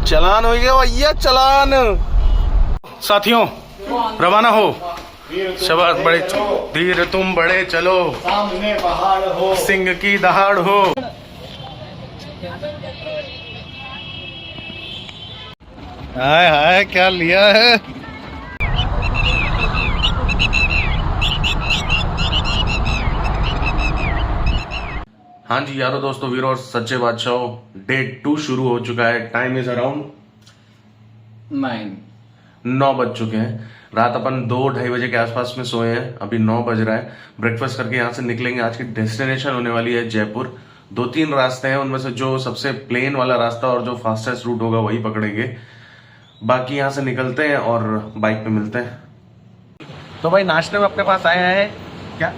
चलान हो गया भैया, चलान। साथियों रवाना हो। शाबाश, बड़े धीर तुम बड़े चलो, सामने पहाड़ हो, सिंह की दहाड़ हो। हाय हाय, क्या लिया है। हाँ जी यारों, दोस्तों, वीरों और सच्चे बादशाहों, डे 2 शुरू हो चुका है। टाइम इज अराउंड 9 बज चुके हैं। रात अपन 2-2:30 बजे के आसपास में सोए हैं। अभी 9 बज रहा है। ब्रेकफास्ट करके यहाँ से निकलेंगे। आज की डेस्टिनेशन होने वाली है जयपुर। 2-3 रास्ते हैं, उनमें से जो सबसे प्लेन वाला रास्ता और जो फास्टेस्ट रूट होगा वही पकड़ेंगे। बाकी यहाँ से निकलते हैं और बाइक पे मिलते हैं। तो भाई नाश्ते में अपने पास आया है क्या?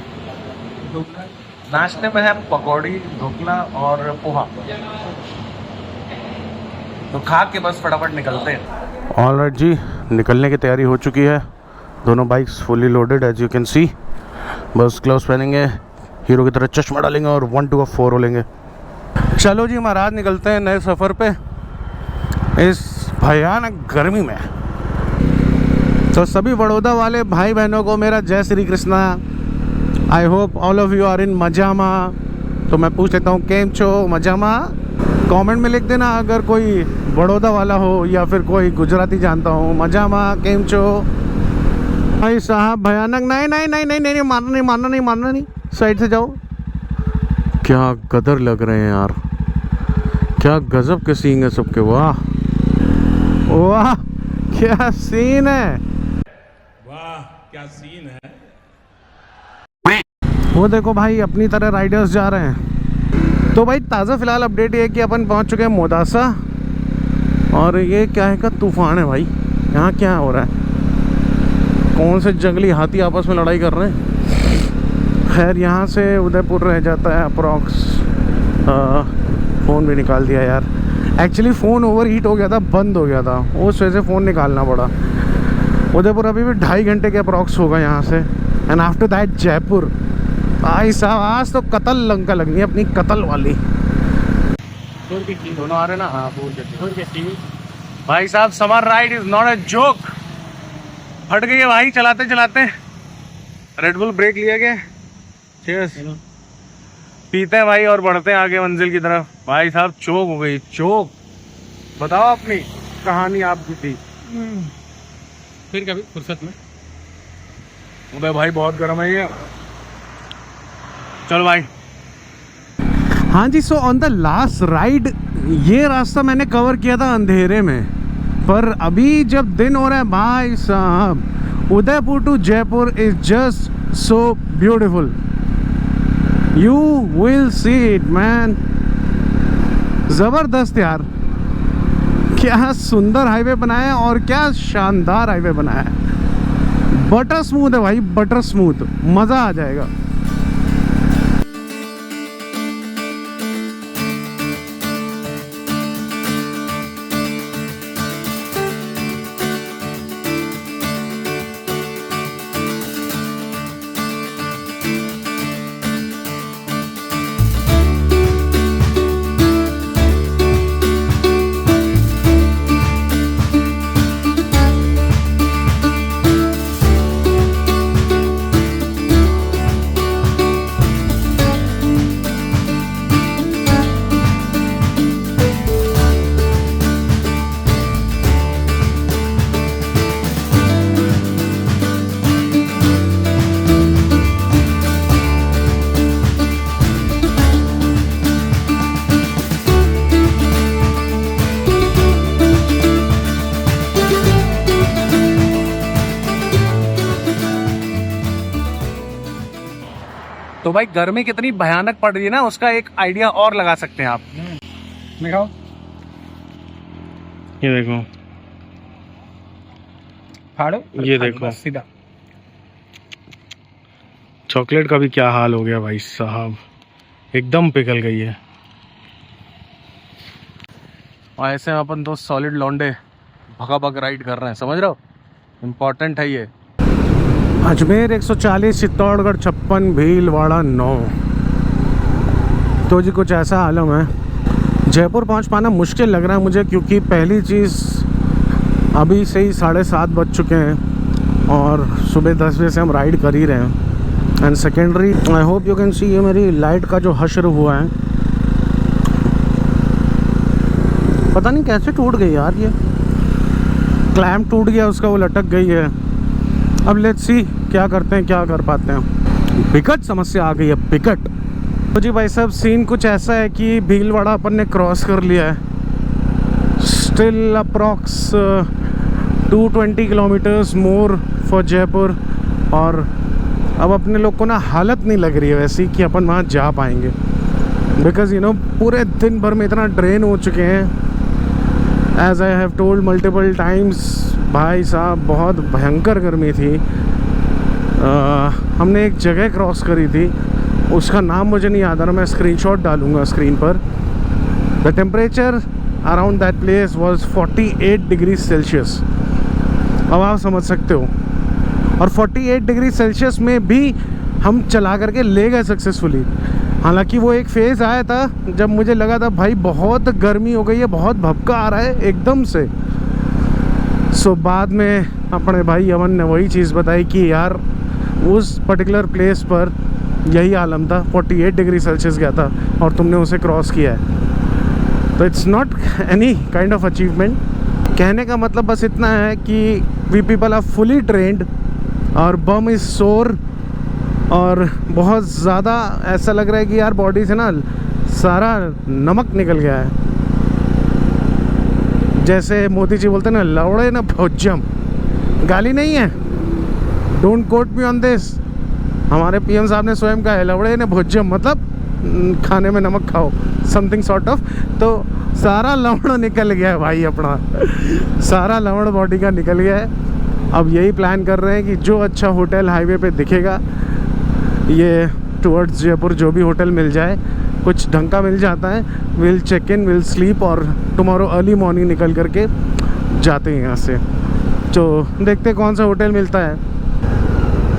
नाश्ते में है पकौड़ी, ढोकला और पोहा। तो खा के बस फटाफट निकलते हैं। ऑलराइट जी, निकलने की तैयारी हो चुकी है। दोनों bikes fully loaded as you can see. बस ग्लव्स पहनेंगे, हीरो की तरह चश्मा डालेंगे और 1 2 4 रोलेंगे। चलो जी महाराज, निकलते हैं नए सफ़र पे इस भयानक गर्मी में। तो सभी बड़ौदा वाले भाई बहनों को मेरा जय Shri Krishna. I hope all of you are in मजामा। तो मैं पूछ लेता हूँ, केम छो मजामा? कमेंट में लिख देना अगर कोई बड़ौदा वाला हो या फिर कोई गुजराती जानता हूँ। मजामा, केम छो? भाई साहब भयानक। नहीं नहीं नहीं नहीं नहीं, मारना नहीं, मारना नहीं, मारना नहीं, साइड से जाओ। क्या गदर लग रहे हैं यार, क्या गजब के सीन है सबके। वाह वाह, क्या सीन है, वाह क्या सीन है। वो देखो भाई, अपनी तरह राइडर्स जा रहे हैं। तो भाई ताज़ा फिलहाल अपडेट ये है कि अपन पहुंच चुके हैं मोदासा। और ये क्या है का तूफान है भाई। यहाँ क्या हो रहा है? कौन से जंगली हाथी आपस में लड़ाई कर रहे हैं। खैर, यहाँ से उदयपुर रह जाता है अप्रॉक्स। फ़ोन भी निकाल दिया यार। एक्चुअली फ़ोन ओवर हीट हो गया था, बंद हो गया था, उस वजह से फ़ोन निकालना पड़ा। उदयपुर अभी भी 2.5 घंटे के अप्रॉक्स होगा यहाँ से। And after that Jaipur. भाई साहब आज तो कतल लंका लगनी है अपनी, कतल वाली। दोनों आ रहे ना? हाँ, भाई साहब summer ride is not a joke. फट गई है भाई चलाते चलाते। रेड बुल ब्रेक लिया गया। चीयर्स। पीते हैं भाई और बढ़ते हैं आगे मंजिल की तरफ। भाई साहब चोक हो गई, चोक। बताओ अपनी कहानी आपकी थी। फिर कभी फुर्सत में। उदय भाई बहुत गर्म है ये। चलो भाई। हाँ जी, so on the last ride ये रास्ता मैंने कवर किया था अंधेरे में। पर अभी जब दिन हो रहा है भाई साहब, Udaipur to Jaipur is just so beautiful. You will see it man. जबरदस्त यार, क्या सुंदर हाईवे बनाया है और क्या शानदार हाईवे बनाया है। बटर स्मूथ है भाई, बटर स्मूथ, मज़ा आ जाएगा। तो भाई गर्मी कितनी भयानक पड़ रही है ना, उसका एक आइडिया और लगा सकते हैं आप। दिखाओ, ये देखो, फाड़ो, ये देखो सीधा। चॉकलेट का भी क्या हाल हो गया भाई साहब, एकदम पिघल गई है। और ऐसे में अपन तो सॉलिड लौंडे भगा भग राइड कर रहे हैं, समझ रहे हो, इम्पोर्टेंट है ये। अजमेर 140, चित्तौड़गढ़ 56, भीलवाड़ा 9। तो जी कुछ ऐसा आलम है। जयपुर पहुंच पाना मुश्किल लग रहा है मुझे, क्योंकि पहली चीज़ अभी से ही 7:30 बज चुके हैं और सुबह 10 बजे से हम राइड कर ही रहे हैं। And secondary, I hope you can सी, ये मेरी लाइट का जो हश्र हुआ है, पता नहीं कैसे टूट गई यार, ये क्लैम्प टूट गया उसका, वो लटक गई है। अब लेट्स सी क्या करते हैं, क्या कर पाते हैं। बिकट समस्या आ गई है, बिकट। तो जी भाई साहब, सीन कुछ ऐसा है कि भीलवाड़ा अपन ने क्रॉस कर लिया है। Still approx 220 kilometres more for Jaipur. और अब अपने लोग को ना हालत नहीं लग रही है वैसी कि अपन वहाँ जा पाएंगे, बिकॉज़ यू नो पूरे दिन भर में इतना ड्रेन हो चुके हैं। As I have told multiple times, भाई साहब बहुत भयंकर गर्मी थी। हमने एक जगह क्रॉस करी थी, उसका नाम मुझे नहीं याद आ रहा, मैं स्क्रीनशॉट डालूंगा स्क्रीन पर। The temperature around that place was 48 degree Celsius. अब आप समझ सकते हो, और 48 डिग्री सेल्सियस में भी हम चला करके ले गए सक्सेसफुली। हालांकि वो एक फेज़ आया था जब मुझे लगा था भाई बहुत गर्मी हो गई है, बहुत भपका आ रहा है एकदम से। सो बाद में अपने भाई अमन ने वही चीज़ बताई कि यार उस पर्टिकुलर प्लेस पर यही आलम था, 48 डिग्री सेल्सियस गया था और तुमने उसे क्रॉस किया है। तो it's not any kind of achievement. कहने का मतलब बस इतना है कि we people are fully trained और बम इज़ सोर, और बहुत ज़्यादा ऐसा लग रहा है कि यार बॉडी से ना सारा नमक निकल गया है। जैसे मोदी जी बोलते हैं ना, लौड़े ना भोजम। गाली नहीं है, don't quote me on this. हमारे पीएम साहब ने स्वयं कहा है, लवड़े ने भोजम मतलब खाने में नमक खाओ, समथिंग सॉर्ट ऑफ। तो सारा लवड़ निकल गया है भाई अपना, सारा लवड़ बॉडी का निकल गया है। अब यही प्लान कर रहे हैं कि जो अच्छा होटल हाईवे पे दिखेगा, ये टुवर्ड्स जयपुर जो भी होटल मिल जाए, कुछ ढंग का मिल जाता है, will check in, will sleep, और टुमारो अर्ली मॉर्निंग निकल करके जाते हैं यहाँ से। तो देखते कौन सा होटल मिलता है।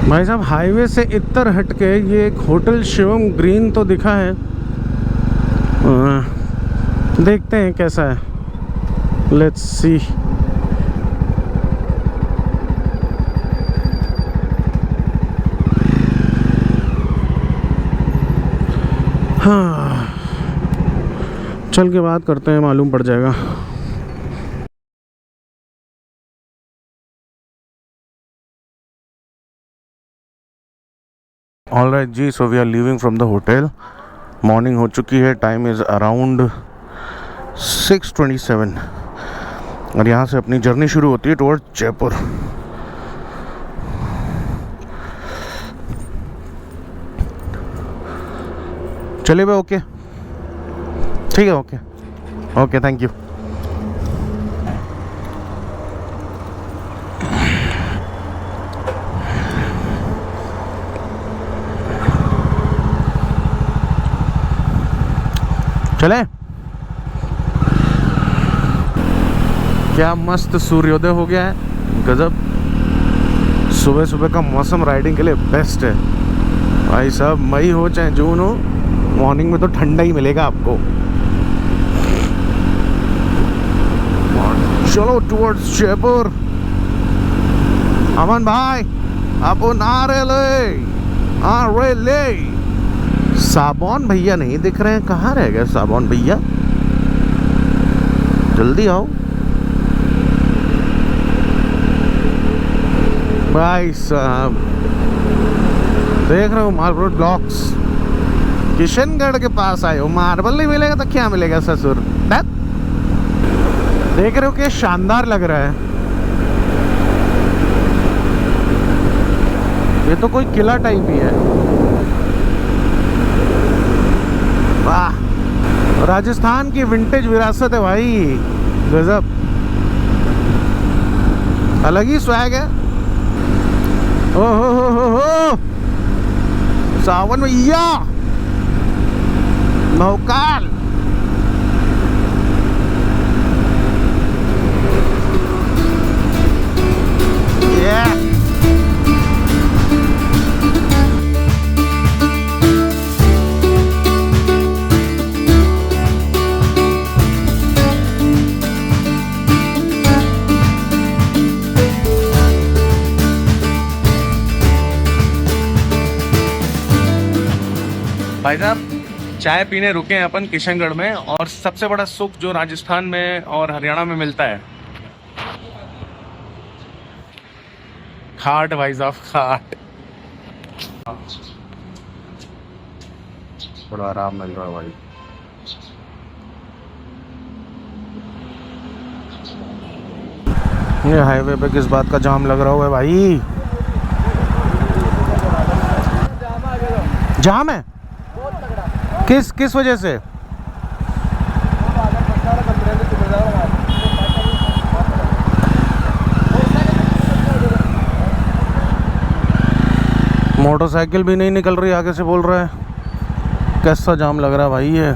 भाई साहब हाईवे से इतर हट के ये एक होटल शिवम ग्रीन तो दिखा है, देखते हैं कैसा है, लेट्स सी। हाँ, चल के बात करते हैं, मालूम पड़ जाएगा। ऑलराइट जी, so we are leaving from the hotel. Morning हो चुकी है, टाइम इज़ अराउंड 6:27 और यहाँ से अपनी जर्नी शुरू होती है टुवर्ड जयपुर। चलिए भाई, ओके ठीक है, ओके ओके, थैंक यू। चले, क्या मस्त सूर्योदय हो गया है, गजब। सुबह सुबह का मौसम राइडिंग के लिए बेस्ट है भाई साहब। मई हो चाहे जून हो, मॉर्निंग में तो ठंडा ही मिलेगा आपको। चलो टुवर्ड्स जयपुर। अमन भाई अपन आ रहे ले। साबुन भैया नहीं दिख रहे हैं, कहाँ रह गए साबुन भैया, जल्दी आओ भाई साहब। देख रहे हो मार्बल ब्लॉक्स, किशनगढ़ के पास आए हो, मार्बल नहीं मिलेगा तो क्या मिलेगा ससुर। देख रहे हो कि शानदार लग रहा है, ये तो कोई किला टाइप ही है। वाह, राजस्थान की विंटेज विरासत है भाई, गजब, अलग ही स्वैग है। ओ हो सावन भैया, भौकाल। भाई साहब चाय पीने रुके हैं अपन किशनगढ़ में, और सबसे बड़ा सुख जो राजस्थान में और हरियाणा में मिलता है, खाट भाई साहब, खाट। बड़ा आराम मिल रहा है भाई। ये हाईवे पे किस बात का जाम लग रहा हुआ है भाई? जाम है किस वजह से? मोटरसाइकिल भी नहीं निकल रही आगे से, बोल रहा है। कैसा जाम लग रहा है भाई ये।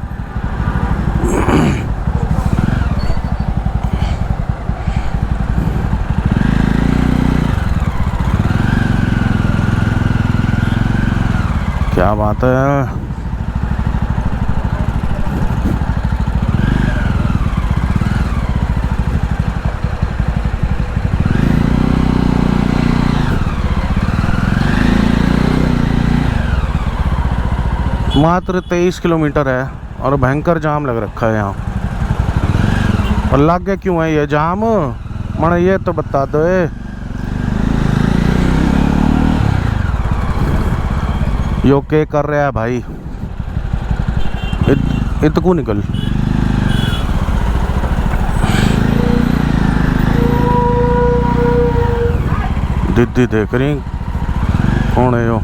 क्या बात है। मात्र 23 किलोमीटर है और भयंकर जाम लग रखा है यहाँ। और लग गया क्यों है ये जाम? मैंने ये तो बता दो। यो के कर रहा है भाई? इतकू निकल। दीदी देख रही कौन है यो?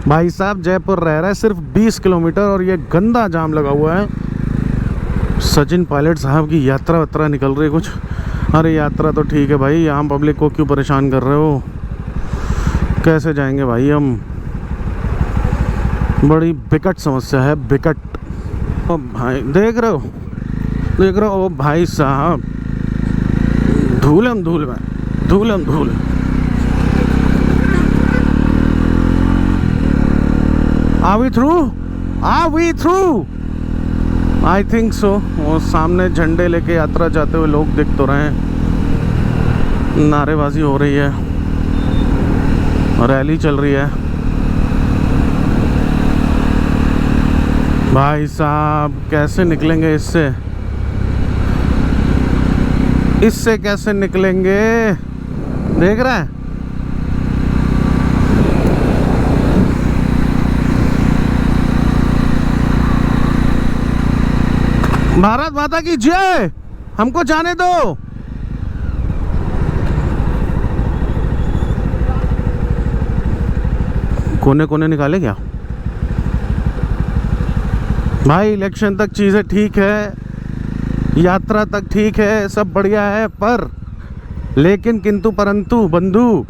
भाई साहब जयपुर रह रहा है सिर्फ 20 किलोमीटर और ये गंदा जाम लगा हुआ है। सचिन पायलट साहब की यात्रा वात्रा निकल रही है कुछ। अरे यात्रा तो ठीक है भाई, यहाँ पब्लिक को क्यों परेशान कर रहे हो? कैसे जाएंगे भाई हम? बड़ी बिकट समस्या है, बिकट। ओ भाई देख रहे हो ओ भाई साहब, धूलम धूल में, धूलम धूल। Are we through? Are we through? I think so। वो सामने झंडे लेके यात्रा जाते हुए लोग दिख तो रहे हैं, नारेबाजी हो रही है, रैली चल रही है। भाई साहब कैसे निकलेंगे इससे? इससे कैसे निकलेंगे? देख रहा है? भारत माता की जय। हमको जाने दो। कोने कोने निकाले क्या भाई? इलेक्शन तक चीजें ठीक है, यात्रा तक ठीक है, सब बढ़िया है, पर लेकिन किंतु परंतु बंधु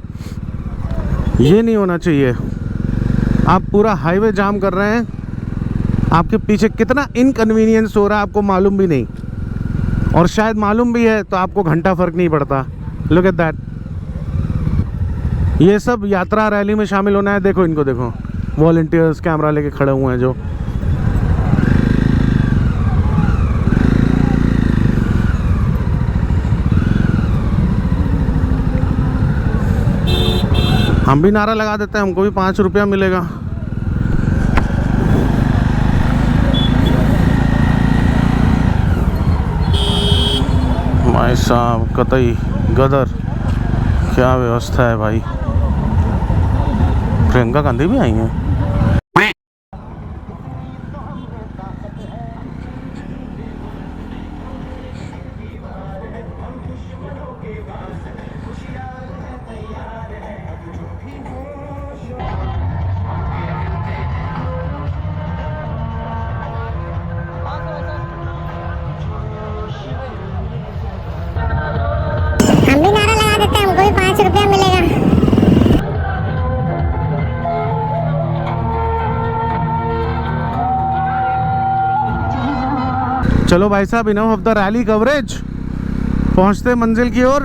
ये नहीं होना चाहिए। आप पूरा हाईवे जाम कर रहे हैं, आपके पीछे कितना इनकन्वीनियंस हो रहा है आपको मालूम भी नहीं, और शायद मालूम भी है तो आपको घंटा फर्क नहीं पड़ता। Look at that. ये सब यात्रा रैली में शामिल होना है। देखो इनको, देखो वॉलंटियर्स कैमरा लेके खड़े हुए हैं जो। हम भी नारा लगा देते हैं, हमको भी 5 रुपया मिलेगा। भाई साहब कतई गदर, क्या व्यवस्था है भाई। प्रियंका गांधी भी आई हैं। हम भी नारा लगा देते हैं, हमको भी 5 रुपया मिलेगा। चलो भाई साहब, enough of the rally coverage. पहुंचते मंजिल की ओर।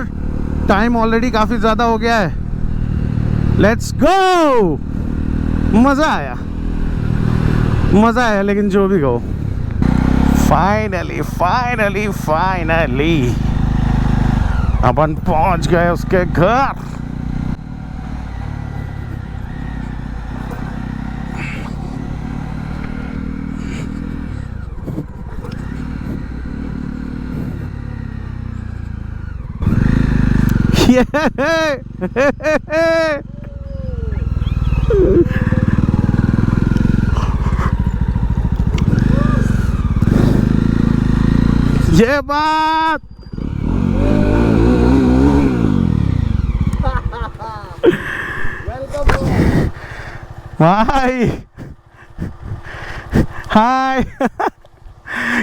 टाइम ऑलरेडी काफ़ी ज़्यादा हो गया है। Let's go. मज़ा आया, मज़ा आया, लेकिन जो भी कहो, फाइनली फाइनली फाइनली अपन पहुंच गए उसके घर। ये बात भाई, हाय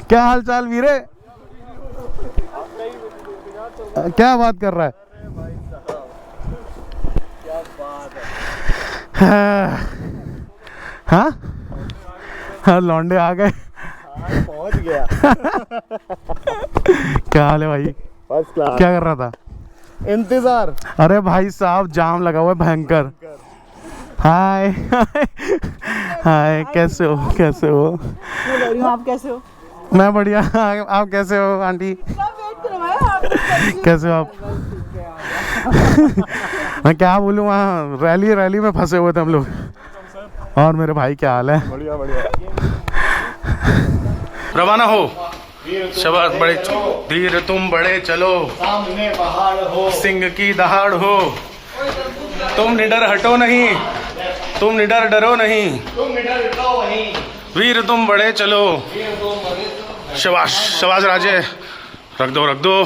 क्या हाल चाल वीरे? क्या बात कर रहा है? हाँ हाँ लौंडे आ गए, पहुंच गया। क्या हाल है भाई? First class. क्या कर रहा था? इंतजार। अरे भाई साहब जाम लगा हुआ है भयंकर। हाय हाय, कैसे हो? कैसे हो? आप कैसे हो? मैं बढ़िया। आप कैसे हो आंटी? कैसे हो आप? मैं क्या बोलूँ, वहाँ रैली में फंसे हुए थे हम लोग। और मेरे भाई क्या हाल है? बढ़िया बढ़िया। रवाना हो। शाबाश, बड़े धीर तुम बड़े चलो, सामने पहाड़ हो, सिंह की दहाड़ हो, तुम निडर हटो नहीं, तुम निडर डरो नहीं, तुम निडर उठो वहीं, वीर तुम बड़े चलो। शाबाश शाबाश राजे, रख दो रख दो।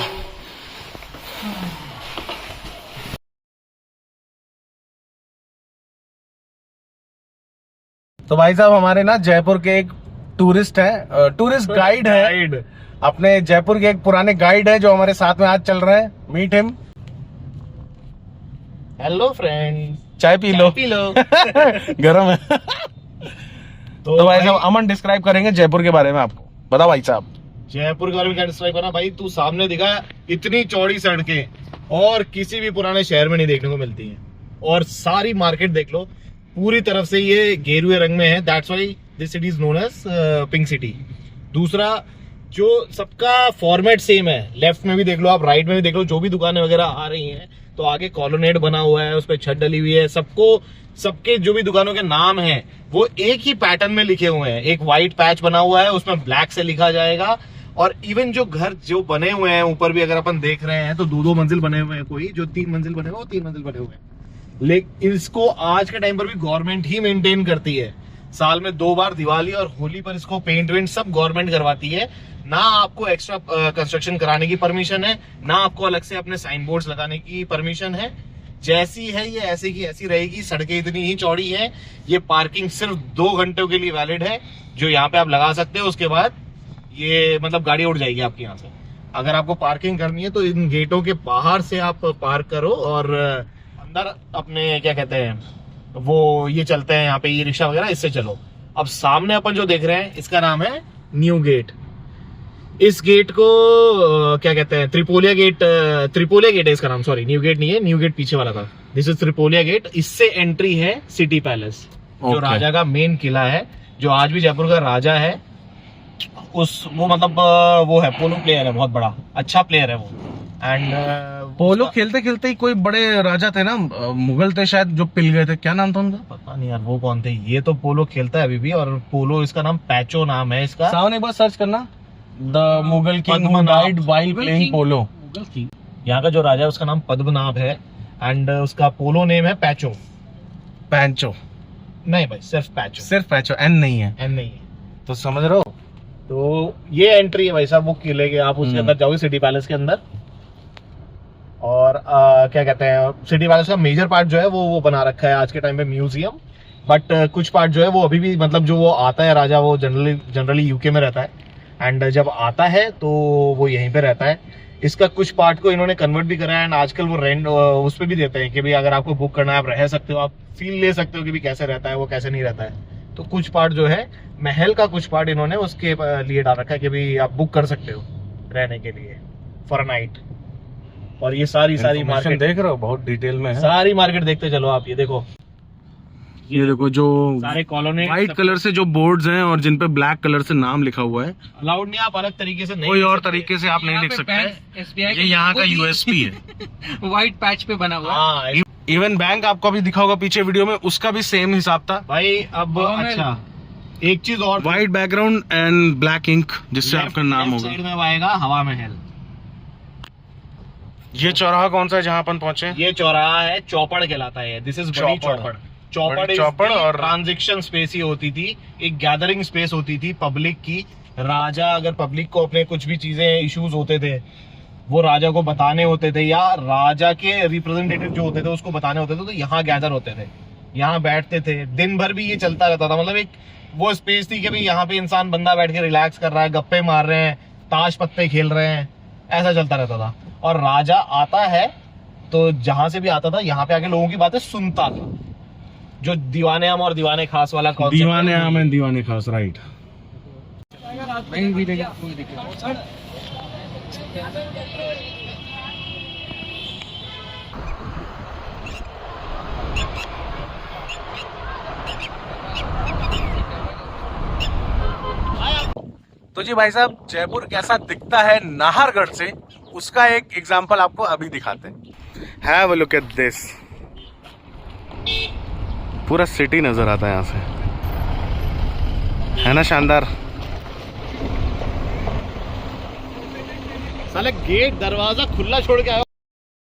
तो भाई साहब हमारे ना जयपुर के एक टूरिस्ट है, टूरिस्ट गाइड है, अपने जयपुर के एक पुराने गाइड है जो हमारे साथ में आज चल रहे हैं। Meet him. हेलो फ्रेंड, चाय पी लो। गरम है। तो भाई साहब अमन डिस्क्राइब करेंगे जयपुर के बारे में आपको। बताओ भाई साहब। जयपुर के बारे में क्या डिस्क्राइब करना भाई? तू सामने दिखा, इतनी चौड़ी सड़कें और किसी भी पुराने शहर में नहीं देखने को मिलती हैं। और सारी मार्केट देख लो, पूरी तरफ से ये गेरुए रंग में है। That's why this city is known as pink city. दूसरा, जो सबका फॉर्मेट सेम है, लेफ्ट में भी देख लो आप, राइट में भी देख लो, जो भी दुकानें वगैरह आ रही हैं तो आगे कॉलोनेड बना हुआ है, उस पर छत डली हुई है। सबके जो भी दुकानों के नाम हैं वो एक ही पैटर्न में लिखे हुए हैं। एक व्हाइट पैच बना हुआ है, उसमें ब्लैक से लिखा जाएगा। और इवन जो घर जो बने हुए हैं ऊपर भी अगर अपन देख रहे हैं तो 2-2 मंजिल बने हुए हैं, कोई जो 3 मंजिल बने हुए हैं वो 3 मंजिल बने हुए हैं। लेकिन इसको आज के टाइम पर भी गवर्नमेंट ही मेंटेन करती है। साल में 2 बार दिवाली और होली पर इसको पेंट वेंट सब गवर्नमेंट करवाती है। ना आपको एक्स्ट्रा कंस्ट्रक्शन कराने की परमिशन है, ना आपको अलग से अपने साइन बोर्ड्स लगाने की परमिशन है। जैसी है ये ऐसी की ऐसी रहेगी। सड़कें इतनी ही चौड़ी है। ये पार्किंग सिर्फ 2 घंटों के लिए वैलिड है, जो यहाँ पे आप लगा सकते हो। उसके बाद ये मतलब गाड़ी उड़ जाएगी आपके यहाँ से। अगर आपको पार्किंग करनी है तो इन गेटों के बाहर से आप पार्क करो और अंदर अपने क्या कहते हैं वो ये चलते हैं यहाँ पे, ई रिक्शा वगैरह, इससे चलो। अब सामने अपन जो देख रहे हैं इसका नाम है न्यू गेट। इस गेट को क्या कहते हैं, त्रिपोलिया गेट है इसका नाम। सॉरी, न्यू गेट नहीं है, न्यू गेट पीछे वाला था। This is Tripolia gate. इससे एंट्री है सिटी पैलेस, जो राजा का मेन किला है, जो आज भी जयपुर का राजा है। वो मतलब वो है, पोलो प्लेयर है, बहुत बड़ा अच्छा प्लेयर है वो। एंड पोलो खेलते खेलते ही कोई बड़े राजा थे ना, मुगल थे शायद, जो पिल गए थे। क्या नाम था उनका? पता नहीं यार वो कौन थे। ये तो पोलो खेलता है अभी भी, और पोलो इसका नाम पैचो नाम है इसका। सावन एक बार सर्च करना, the Mughal king who died while playing पोलो। यहाँ का जो राजा है उसका नाम पद्मनाभ है, एंड उसका पोलो नेम है पैचो। पैंचो नहीं भाई, सिर्फ पैचो। सिर्फ पैंचो, एन नहीं है। एन नहीं है। तो समझ रहे हो। तो ये एंट्री है भाई साहब वो किले के। आप उसके अंदर जाओगे सिटी पैलेस के अंदर, और क्या कहते हैं, सिटी पैलेस का मेजर पार्ट जो है वो बना रखा है आज के टाइम पे म्यूजियम। बट कुछ पार्ट जो है वो अभी भी, मतलब जो वो आता है राजा, वो जनरली यूके में रहता है, एंड जब आता है तो वो यहीं पे रहता है। इसका कुछ पार्ट को इन्होंने कन्वर्ट भी करा है, एंड आजकल वो रेंट उस पर भी देते हैं कि भाई अगर आपको बुक करना है आप रह सकते हो, आप फील ले सकते हो कि भी कैसे रहता है वो, कैसे नहीं रहता है। तो कुछ पार्ट जो है महल का, कुछ पार्ट इन्होंने उसके लिए डाल रखा है कि भाई आप बुक कर सकते हो रहने के लिए फॉर अ नाइट। और ये सारी मार्केट देख रहे हो, बहुत डिटेल में है। सारी मार्केट देखते चलो आप। ये देखो, ये देखो जो सारे कॉलोनी व्हाइट कलर से जो बोर्ड्स हैं और जिन पे ब्लैक कलर से नाम लिखा हुआ है, अलाउड नहीं, आप अलग तरीके से नहीं कोई लिख और सकते। तरीके से आप नहीं लिख सकते। SBI ये यहाँ का यूएसपी है। व्हाइट पैच पे बना हुआ है। हाँ इवन बैंक आपको अभी दिखा होगा पीछे वीडियो में, उसका भी सेम हिसाब था। भाई अब अच्छा एक चीज और, white background and black ink जिससे आपका नाम होगा। साइड में आएगा हवा महल। ये चौराहा कौन सा है जहाँ अपन पहुंचे? ये चौराहा है, चौपड़ कहलाता है। दिस इज बड़ी चौपड़। चौपड़ और ट्रांजेक्शन स्पेस ही होती थी, एक गैदरिंग स्पेस होती थी पब्लिक की। राजा अगर पब्लिक को अपने कुछ भी चीजें इश्यूज होते थे वो राजा को बताने होते थे, या राजा के रिप्रेजेंटेटिव जो होते थे उसको बताने होते थे, तो यहाँ गैदर होते थे, यहाँ बैठते थे। दिन भर भी ये चलता रहता था। मतलब एक वो स्पेस थी कि भाई यहाँ पे इंसान बंदा बैठ के रिलैक्स कर रहा है, गप्पे मार रहे हैं, ताश पत्ते खेल रहे हैं, ऐसा चलता रहता था। और राजा आता है तो जहां से भी आता था यहाँ पे आके लोगों की बातें सुनता था। जो दीवाने आम और दीवाने खास वाला concept दीवाने है, आम एंड दीवाने खास, राइट। वहीं भी देखा, वहीं देखा। तो जी भाई साहब, जयपुर कैसा दिखता है नाहरगढ़ से, उसका एक एग्जांपल आपको अभी दिखाते हैं। Have a look at this. पूरा सिटी नजर आता है यहाँ से, है ना शानदार। साले गेट दरवाजा खुला छोड़ के आया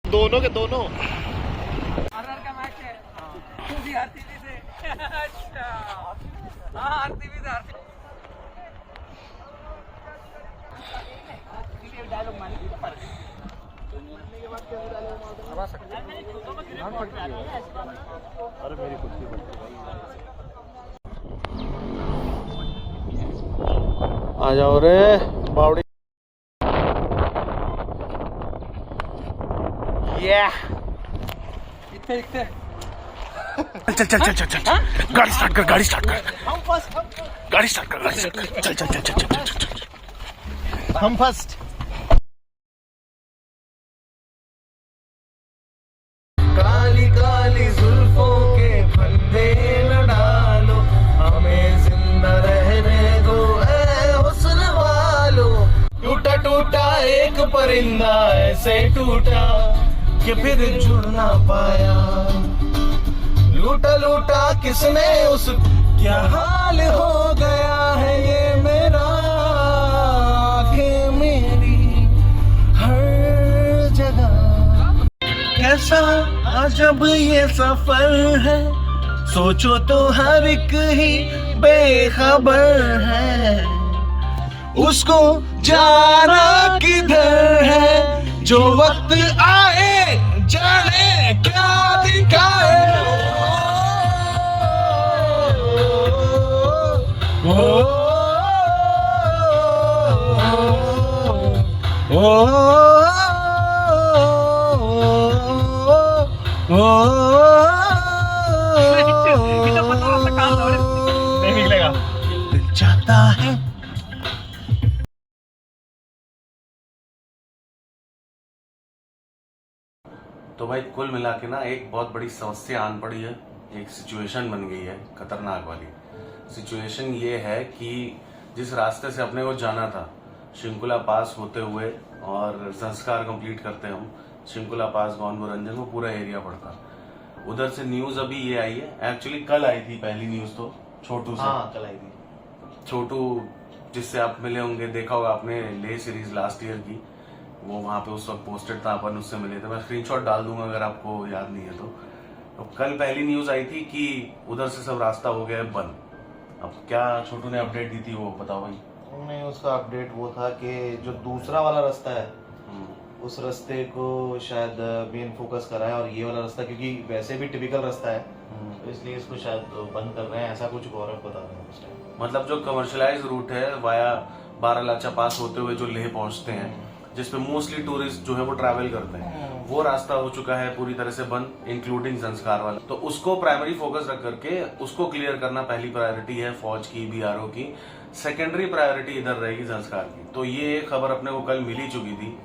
दोनों के दोनों। का मैच है। तू भी आरसीबी से। अच्छा। हाँ आरसीबी से। आ जाओ रे बावड़ी। इतने चल चल चल चल चल, गाड़ी स्टार्ट कर, गाड़ी स्टार्ट कर, गाड़ी स्टार्ट कर, गाड़ी स्टार्ट कर, चल चल चल चल चल चल चल। हम फर्स्ट। काली काली जुल्फों के फंदे न डालो, हमें जिंदा रहने दो ऐ हुस्न वालो। टूटा टूटा एक परिंदा ऐसे टूटा कि फिर जुड़ ना पाया। लूटा लूटा किसने उस, क्या हाल हो गया है ये मेरा, आंखें मेरी हर जगह। कैसा अजब ये सफर है, सोचो तो हर एक ही बेखबर है। उसको जाना किधर है, जो वक्त आए जाने क्या दिखाए। ओ, ओ, नहीं निकलेगा। दिल चाहता है। तो भाई कुल मिला के ना एक बहुत बड़ी समस्या आन पड़ी है, एक सिचुएशन बन गई है खतरनाक वाली। सिचुएशन ये है कि जिस रास्ते से अपने को जाना था, शिंकुला पास होते हुए और संस्कार कंप्लीट करते हम, शिंकुला पास गौनपुर रंजन, वो पूरा एरिया पड़ता। उधर से न्यूज अभी ये आई है, एक्चुअली कल आई थी पहली न्यूज तो छोटू से। हाँ कल आई थी। छोटू जिससे आप मिले होंगे, देखा होगा आपने ले सीरीज लास्ट ईयर की, वो वहां पे उस वक्त पोस्टेड था, अपन उससे मिले थे। मैं स्क्रीनशॉट डाल दूंगा अगर आपको याद नहीं है तो कल पहली न्यूज आई थी कि उधर से सब रास्ता हो गया है बंद। अब क्या छोटू ने अपडेट दी थी वो बताओ भाई। नहीं, उसका अपडेट वो था कि जो दूसरा वाला रास्ता है उस रास्ते को शायद मेन फोकस करा है, और ये वाला रास्ता क्योंकि वैसे भी टिपिकल रास्ता है तो इसलिए इसको शायद बंद कर रहे हैं, ऐसा कुछ गौरव बता रहे हैं उस टाइम। मतलब जो कमर्शलाइज रूट है वाया बारालाचा पास होते हुए जो लेह पहुंचते हैं, जिसपे मोस्टली टूरिस्ट जो है वो ट्रैवल करते हैं, वो रास्ता हो चुका है पूरी तरह से बंद, इंक्लूडिंग संस्कार वाला। तो उसको प्राइमरी फोकस रख करके उसको क्लियर करना पहली प्रायोरिटी है फौज की, बीआरओ की। सेकेंडरी प्रायोरिटी इधर रहेगी संस्कार की। तो ये खबर अपने को कल मिल ही चुकी थी।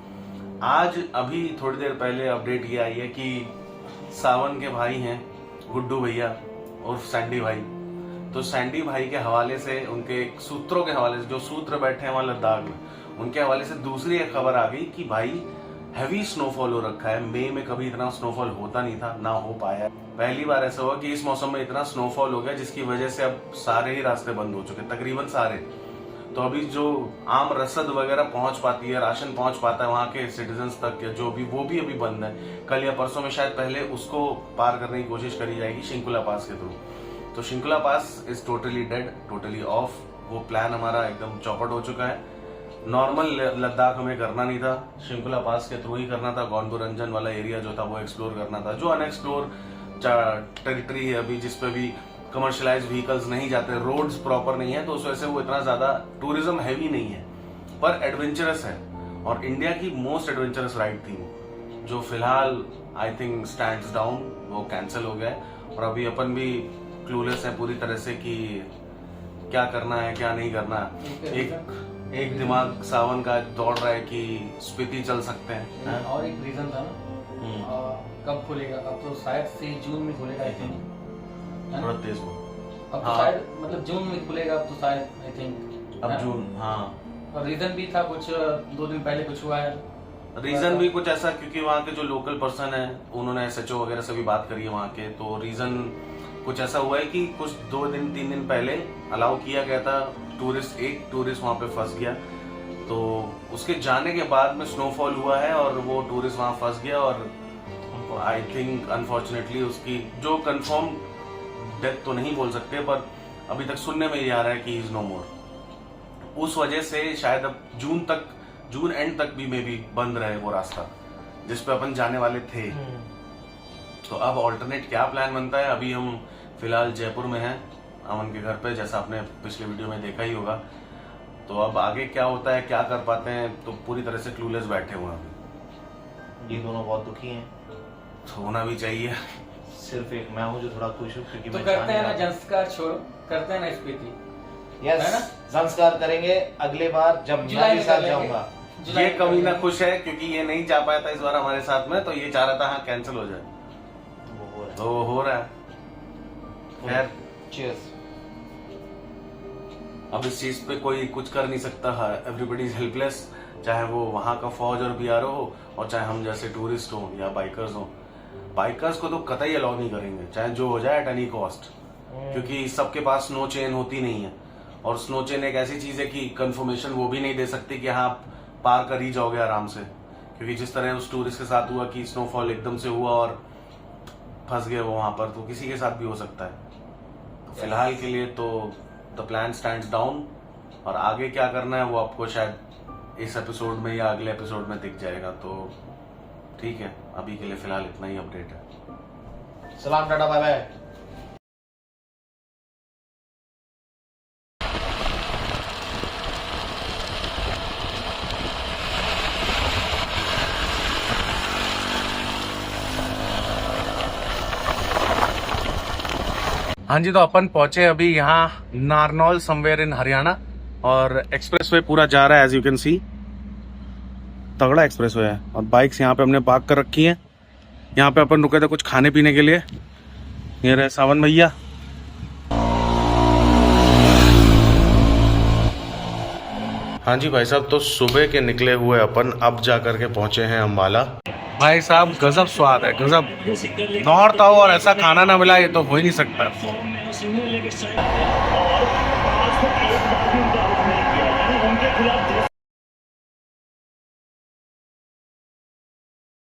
आज अभी थोड़ी देर पहले अपडेट ये आई है कि सावन के भाई हैं गुड्डू भैया और सैंडी भाई। तो सैंडी भाई के हवाले से, उनके सूत्रों के हवाले से, जो सूत्र बैठे हैं वहाँ लद्दाख में, उनके हवाले से दूसरी एक खबर आ गई कि भाई हैवी स्नोफॉल हो रखा है। मई में कभी इतना स्नोफॉल होता नहीं था, ना हो पाया। पहली बार ऐसा हुआ कि इस मौसम में इतना स्नोफॉल हो गया जिसकी वजह से अब सारे ही रास्ते बंद हो चुके, तकरीबन सारे। तो अभी जो आम रसद वगैरह पहुंच पाती है, राशन पहुंच पाता है वहां के सिटीजन्स तक के, जो भी, वो भी अभी बंद है। कल या परसों में शायद पहले उसको पार करने की कोशिश करी जाएगी शिंकुला पास के थ्रू। तो Shinkula pass is totally dead, totally off. वो प्लान हमारा एकदम चौपट हो चुका है। नॉर्मल लद्दाख हमें करना नहीं था, शिंकुला पास के थ्रू ही करना था। गौंडुरंजन वाला एरिया जो था वो एक्सप्लोर करना था, जो अनएक्सप्लोर टेरिटरी है अभी, जिसपे भी कमर्शियलाइज व्हीकल्स नहीं जाते, रोड्स प्रॉपर नहीं है, तो उस वजह से वो इतना ज्यादा टूरिज्म हैवी नहीं है, पर एडवेंचरस है। और इंडिया की मोस्ट एडवेंचरस राइड थी वो, जो फिलहाल आई थिंक स्टैंड्स डाउन, वो कैंसिल हो गया है। और अभी अपन भी क्लूलेस है पूरी तरह से कि क्या करना है क्या नहीं करना है। एक दिमाग सावन का दौड़ रहा है कि स्पीति चल सकते हैं। और एक रीजन था ना, कब खुलेगा? अब तो शायद से जून में खुलेगा आई थिंक, थोड़ा तेज हो। अब तो शायद मतलब जून में खुलेगा अब तो शायद आई थिंक, अब जून, हाँ। और रीजन भी था कुछ 2 दिन पहले कुछ हुआ है। रीजन भी कुछ ऐसा, क्योंकि वहाँ के जो लोकल पर्सन है उन्होंने SHO वगैरह से भी बात करी है वहाँ के, तो रीजन कुछ ऐसा हुआ है कि कुछ 2-3 दिन पहले अलाउ किया गया था टूरिस्ट, एक टूरिस्ट वहाँ पे फंस गया। तो उसके जाने के बाद में स्नोफॉल हुआ है और वो टूरिस्ट वहाँ फंस गया, और आई थिंक अनफॉर्चुनेटली उसकी जो कंफर्म डेथ तो नहीं बोल सकते, पर अभी तक सुनने में ये आ रहा है कि इज नो मोर। उस वजह से शायद अब जून एंड तक भी मे बी बंद रहे वो रास्ता जिस पे अपन जाने वाले थे। तो अब ऑल्टरनेट क्या प्लान बनता है? अभी हम फिलहाल जयपुर में हैं अमन के घर पे, जैसा आपने पिछले वीडियो में देखा ही होगा। तो अब आगे क्या होता है, क्या कर पाते हैं, तो पूरी तरह से क्लूलेस बैठे हुए हैं। ये दोनों बहुत दुखी हैं, होना भी चाहिए। सिर्फ एक मैं हूँ जो थोड़ा खुश हूँ क्योंकि तो मैं करते हैं ना संस्कार, छोड़ो, करते हैं ना स्पीति। यस, है ना? संस्कार करेंगे अगले बार जब मैं जुलाई भी में साथ कर लेंगे। जाऊंगा। ये कमीना खुश है क्योंकि ये नहीं जा पाया था इस बार हमारे साथ में, तो ये चाह रहा था हाँ कैंसिल हो जाए, वो हो रहा है। तो वो हो रहा है। खैर, Cheers। अब इस चीज पे कोई कुछ कर नहीं सकता है, एवरीबडी इज हेल्पलेस, चाहे वो वहाँ का फौज और BRO हो और चाहे हम जैसे टूरिस्ट हो या बाइकर्स हो। बाइकर्स को तो कतई अलाउ नहीं करेंगे, चाहे जो हो जाए एट एनी कॉस्ट, क्योंकि सबके पास स्नो चेन होती नहीं है, और स्नो चेन एक ऐसी चीज है कि कंफर्मेशन वो भी नहीं दे सकती कि हाँ आप पार कर ही जाओगे आराम से, क्योंकि जिस तरह उस टूरिस्ट के साथ हुआ कि स्नोफॉल एकदम से हुआ और फंस गए वो वहां पर, तो किसी के साथ भी हो सकता है। तो फिलहाल के लिए तो द प्लान स्टैंड्स डाउन, और आगे क्या करना है वो आपको शायद इस एपिसोड में या अगले एपिसोड में दिख जाएगा। तो ठीक है, अभी के लिए फिलहाल इतना ही अपडेट है। सलाम, टाटा, बाय बाय। हाँ जी, तो अपन पहुंचे अभी यहाँ नारनौल समवेयर इन हरियाणा, और एक्सप्रेसवे पूरा जा रहा है, एज यू कैन सी तगड़ा एक्सप्रेसवे है। और बाइक्स यहाँ पे हमने पार्क कर रखी हैं। यहाँ पे अपन रुके थे कुछ खाने पीने के लिए। ये रहे सावन भैया। हाँ जी भाई साहब, तो सुबह के निकले हुए अपन अब जा करके पहुंचे हैं अम्बाला। भाई साहब गजब स्वाद है, गजब। नॉर्थ आओ और ऐसा खाना ना मिला, ये तो हो ही नहीं सकता। उनके खिलाफ